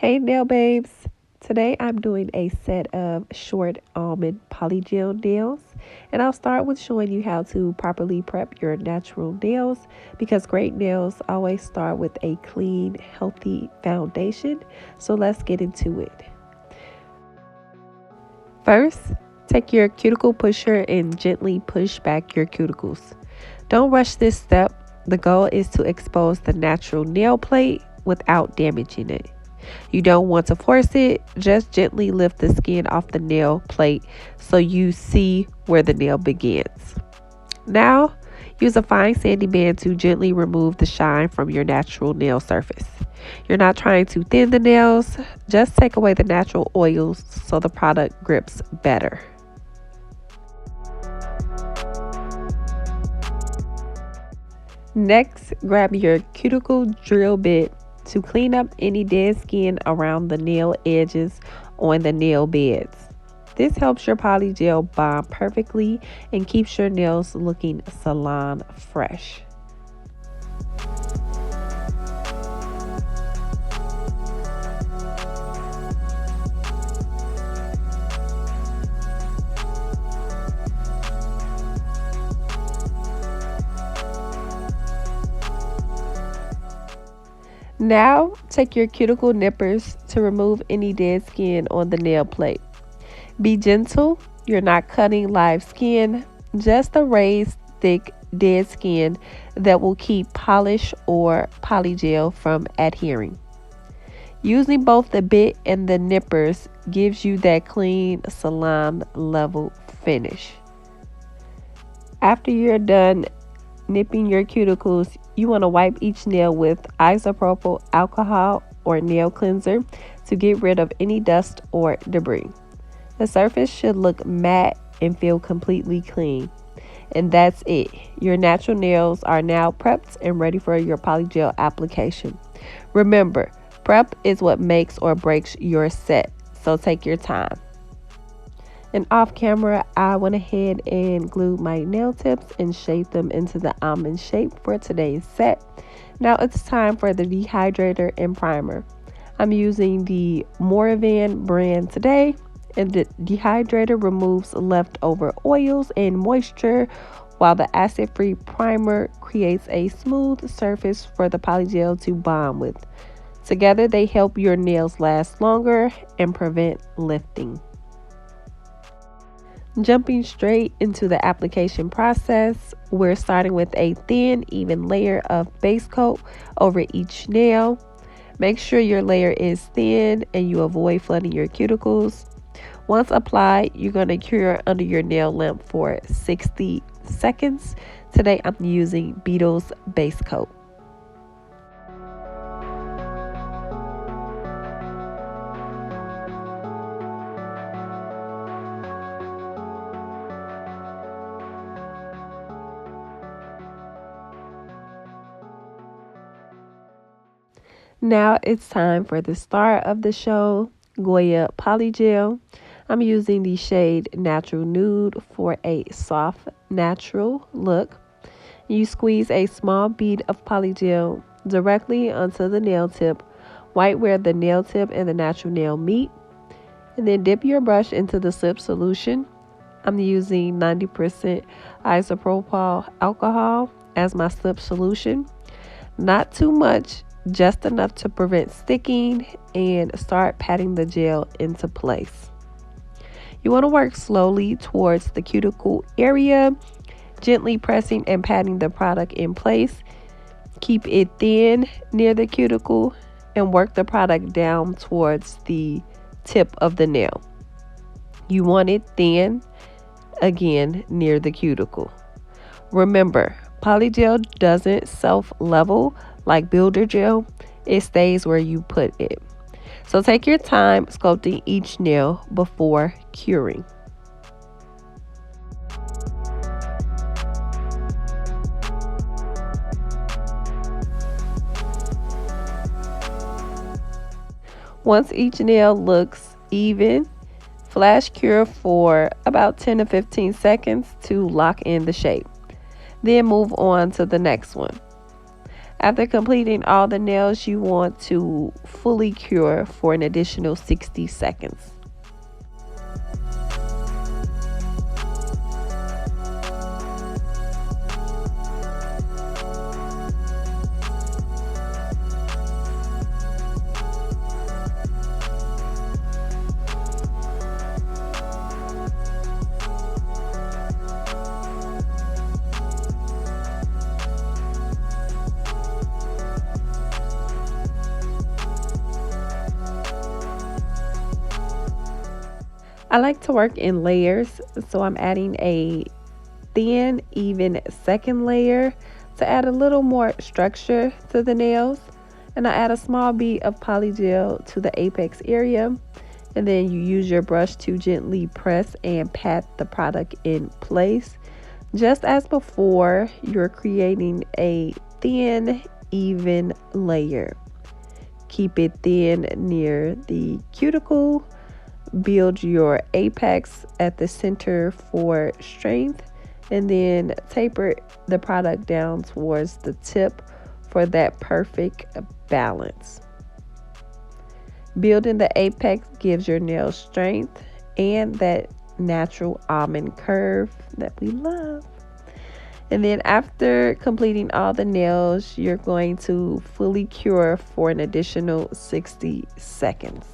Hey nail babes, today I'm doing a set of short almond polygel nails, and I'll start with showing you how to properly prep your natural nails because great nails always start with a clean, healthy foundation. So let's get into it. First, take your cuticle pusher and gently push back your cuticles. Don't rush this step. The goal is to expose the natural nail plate without damaging it. You don't want to force it, just gently lift the skin off the nail plate so you see where the nail begins. Now, use a fine sanding band to gently remove the shine from your natural nail surface. You're not trying to thin the nails, just take away the natural oils so the product grips better. Next, grab your cuticle drill bit to clean up any dead skin around the nail edges on the nail beds. This helps your polygel bond perfectly and keeps your nails looking salon fresh. Now, take your cuticle nippers to remove any dead skin on the nail plate. Be gentle, you're not cutting live skin, just a raised, thick, dead skin that will keep polish or polygel from adhering. Using both the bit and the nippers gives you that clean, salon level finish. After you're done nipping your cuticles, you want to wipe each nail with isopropyl alcohol or nail cleanser to get rid of any dust or debris. The surface should look matte and feel completely clean. And that's it. Your natural nails are now prepped and ready for your polygel application. Remember, prep is what makes or breaks your set, so take your time. And off camera, I went ahead and glued my nail tips and shaped them into the almond shape for today's set. Now it's time for the dehydrator and primer. I'm using the Moravan brand today, and the dehydrator removes leftover oils and moisture, while the acid-free primer creates a smooth surface for the polygel to bond with. Together, they help your nails last longer and prevent lifting. Jumping straight into the application process, we're starting with a thin, even layer of base coat over each nail. Make sure your layer is thin and you avoid flooding your cuticles. Once applied, you're going to cure under your nail lamp for 60 seconds. Today, I'm using Beetle's base coat. Now it's time for the star of the show, Gaoy Polygel. I'm using the shade Natural Nude for a soft, natural look. You squeeze a small bead of polygel directly onto the nail tip, right where the nail tip and the natural nail meet, and then dip your brush into the slip solution. I'm using 90% isopropyl alcohol as my slip solution. Not too much, just enough to prevent sticking, and start patting the gel into place. You want to work slowly towards the cuticle area, gently pressing and patting the product in place. Keep it thin near the cuticle and work the product down towards the tip of the nail. You want it thin, again, near the cuticle. Remember, polygel doesn't self-level like builder gel. It stays where you put it. So take your time sculpting each nail before curing. Once each nail looks even, flash cure for about 10 to 15 seconds to lock in the shape. Then move on to the next one. After completing all the nails, you want to fully cure for an additional 60 seconds. I like to work in layers, so I'm adding a thin, even second layer to add a little more structure to the nails. And I add a small bead of polygel to the apex area. And then you use your brush to gently press and pat the product in place. Just as before, you're creating a thin, even layer. Keep it thin near the cuticle. Build your apex at the center for strength, and then taper the product down towards the tip for that perfect balance. Building the apex gives your nails strength and that natural almond curve that we love. And then after completing all the nails, you're going to fully cure for an additional 60 seconds.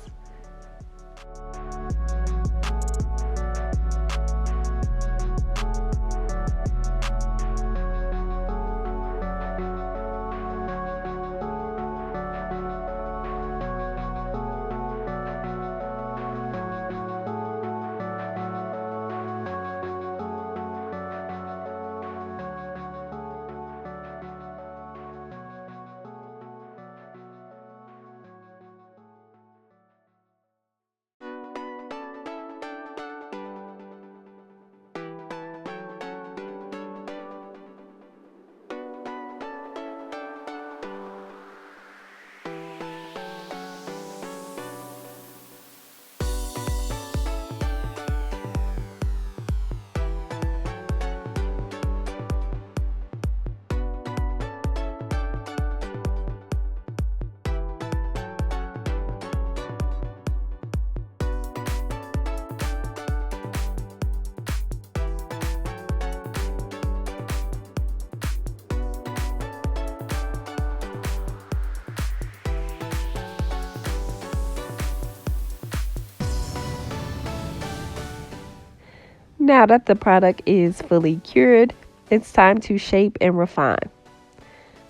Now that the product is fully cured, it's time to shape and refine.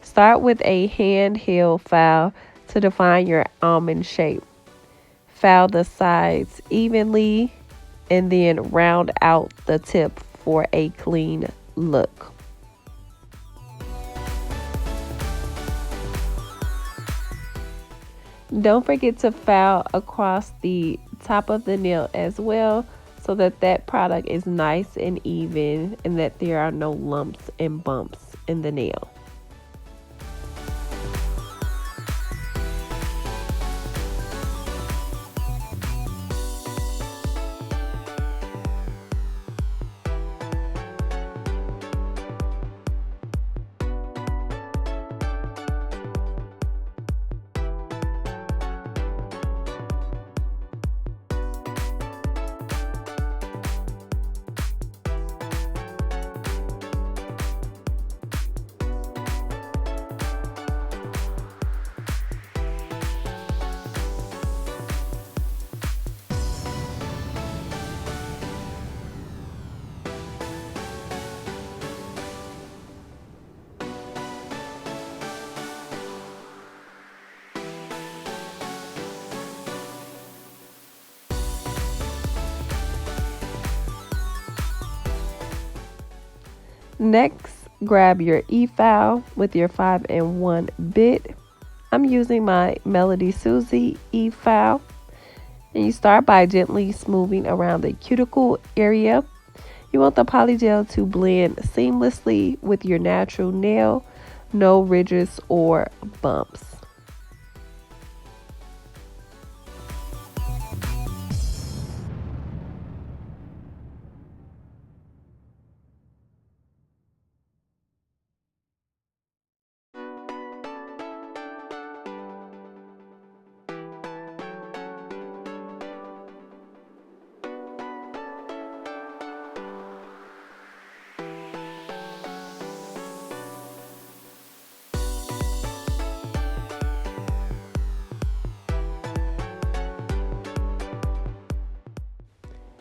Start with a handheld file to define your almond shape. File the sides evenly and then round out the tip for a clean look. Don't forget to file across the top of the nail as well, so that that product is nice and even and that there are no lumps and bumps in the nail. Next, grab your e-file with your 5-in-1 bit. I'm using my Melody Susie e-file. And you start by gently smoothing around the cuticle area. You want the polygel to blend seamlessly with your natural nail, no ridges or bumps.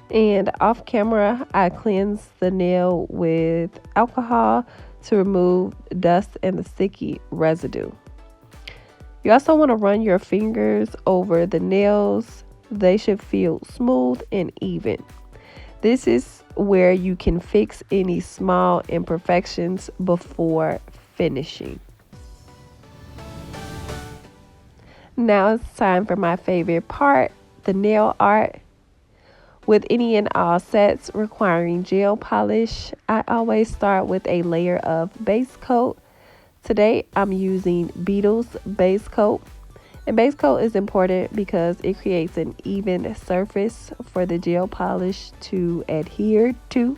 And off camera, I cleanse the nail with alcohol to remove dust and the sticky residue. You also want to run your fingers over the nails. They should feel smooth and even. This is where you can fix any small imperfections before finishing. Now it's time for my favorite part, the nail art. With any and all sets requiring gel polish, I always start with a layer of base coat. Today I'm using Beetle's base coat. And base coat is important because it creates an even surface for the gel polish to adhere to.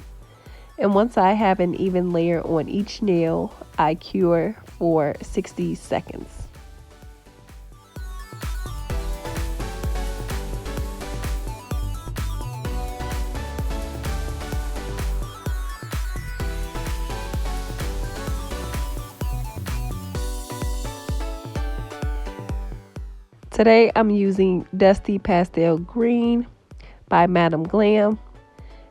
And once I have an even layer on each nail, I cure for 60 seconds. Today I'm using Dusty Pastel Green by Madam Glam,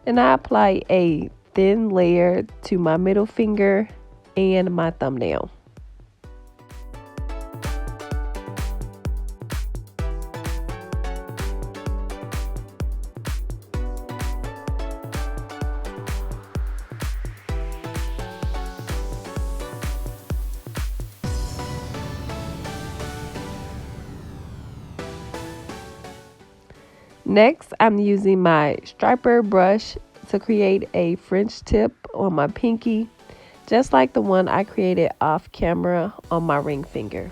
and I apply a thin layer to my middle finger and my thumbnail. Next, I'm using my striper brush to create a French tip on my pinky, just like the one I created off camera on my ring finger.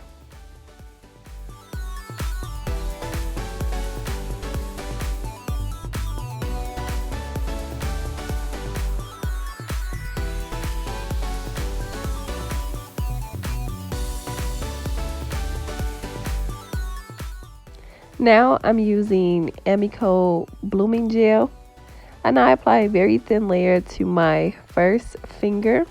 Now I'm using Amico blooming gel, and I apply a very thin layer to my first finger,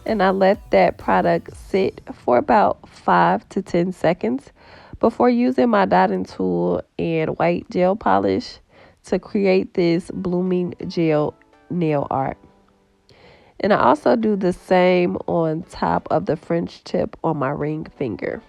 and I let that product sit for about 5 to 10 seconds before using my dotting tool and white gel polish to create this blooming gel nail art. And I also do the same on top of the French tip on my ring finger.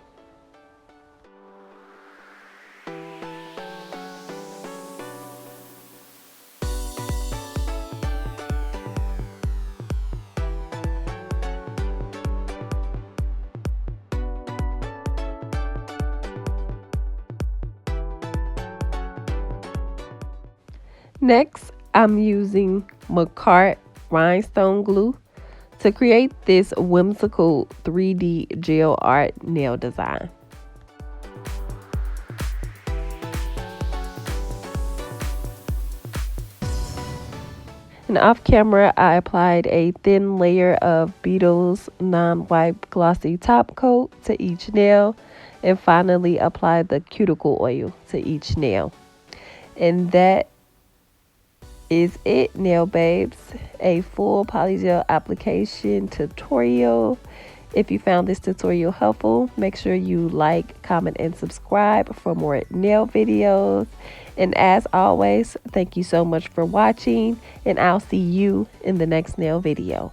Next, I'm using Macart rhinestone glue to create this whimsical 3D gel art nail design. And off camera, I applied a thin layer of Beetle's non-wipe glossy top coat to each nail, and finally applied the cuticle oil to each nail. And that is it, nail babes. A full polygel application tutorial. If you found this tutorial helpful, make sure you like, comment, and subscribe for more nail videos. And as always, thank you so much for watching, and I'll see you in the next nail video.